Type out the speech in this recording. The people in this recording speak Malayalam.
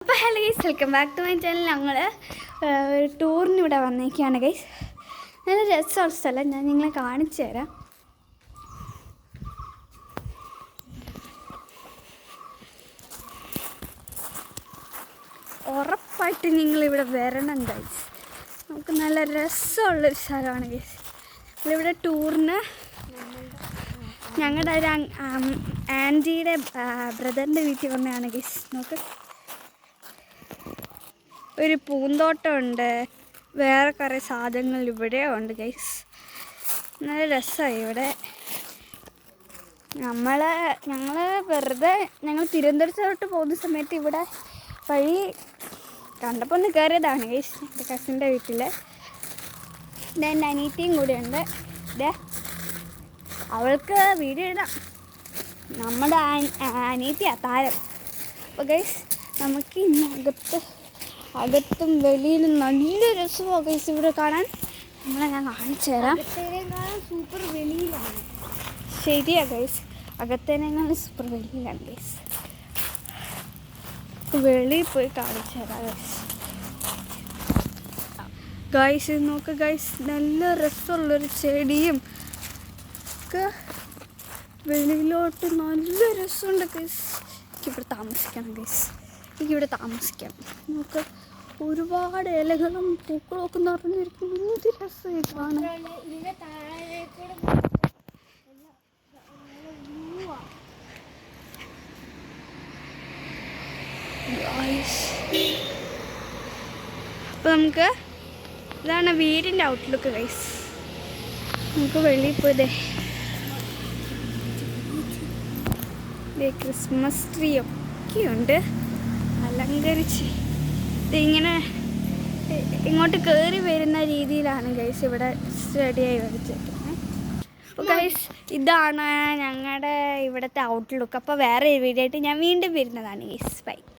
അപ്പോൾ hello guys, welcome back to my channel. ഞങ്ങൾ ടൂറിന് ഇവിടെ വന്നേക്കാണ് ഗൈസ്. നല്ല രസമുള്ള സ്ഥലം, ഞാൻ നിങ്ങളെ കാണിച്ചു തരാം. ഉറപ്പായിട്ട് നിങ്ങളിവിടെ വരണം ഗൈസ്. നമുക്ക് നല്ല രസമുള്ളൊരു സ്ഥലമാണ് ഗൈസ്. ഇവിടെ ടൂറിന് ഞങ്ങളുടെ ഒരു ആൻറ്റിയുടെ ബ്രദറിൻ്റെ വീട്ടിൽ വന്നതാണ് ഗൈസ്. നമുക്ക് ഒരു പൂന്തോട്ടമുണ്ട്, വേറെ കുറേ സാധനങ്ങൾ ഇവിടെ ഉണ്ട് ഗൈസ്. നല്ല രസമായി ഇവിടെ. ഞങ്ങൾ വെറുതെ തിരുവനന്തപുരത്തോട്ട് പോകുന്ന സമയത്ത് ഇവിടെ വഴി കണ്ടപ്പോൾ ഒന്ന് കയറിയതാണ് ഗൈസ്. എൻ്റെ കസിൻ്റെ വീട്ടിൽ എൻ്റെ അനീറ്റിയും കൂടെ ഉണ്ട്. അവൾക്ക് വീഡിയോ ഇടാം. നമ്മുടെ അനീറ്റിയാ താരം. അപ്പോൾ ഗൈസ്, നമുക്ക് ഇന്ന് അകത്തും വെളിയിലും നല്ല രസമാണ് ഗൈസ് ഇവിടെ കാണാൻ. ഞാൻ കാണിച്ചു തരാം. സൂപ്പർ വെളിയിലാണ്. ശരിയാ ഗൈസ്, അകത്തേനേക്കാളും സൂപ്പർ വെളിയിലാണ് ഗൈസ്. വെളിയിൽ പോയി കാണിച്ചു തരാം ഗൈസ്. ഗൈസ് നോക്ക് ഗൈസ്, നല്ല രസമുള്ളൊരു ചെടിയും ഒക്കെ വെളിയിലോട്ട് നല്ല രസമുണ്ട് ഗൈസ്. എനിക്കിവിടെ താമസിക്കണം ഗൈസ്, എനിക്കിവിടെ താമസിക്കാം. നമുക്ക് ഒരുപാട് ഇലകളും പൂക്കളും ഒക്കെ നിറഞ്ഞിരിക്കും. എന്ത് രസമായി കാണാൻ. അപ്പോൾ നമുക്ക് ഇതാണ് വീടിൻ്റെ ഔട്ട്ലുക്ക് ഗൈസ്. നമുക്ക് വെളിയിൽ പോയതേ ക്രിസ്മസ് ട്രീ ഒക്കെയുണ്ട് അലങ്കരിച്ച്. ഇങ്ങനെ ഇങ്ങോട്ട് കയറി വരുന്ന രീതിയിലാണ് ഗൈസ് ഇവിടെ റെഡിയായി വരച്ചിരിക്കുന്നത്. അപ്പോൾ ഗൈസ്, ഇതാണ് ഞങ്ങളുടെ ഇവിടുത്തെ ഔട്ട്ലുക്ക്. അപ്പോൾ വേറെ ഒരു വീഡിയോ ആയിട്ട് ഞാൻ വീണ്ടും വരുന്നതാണ് ഗൈസ്. ബൈ.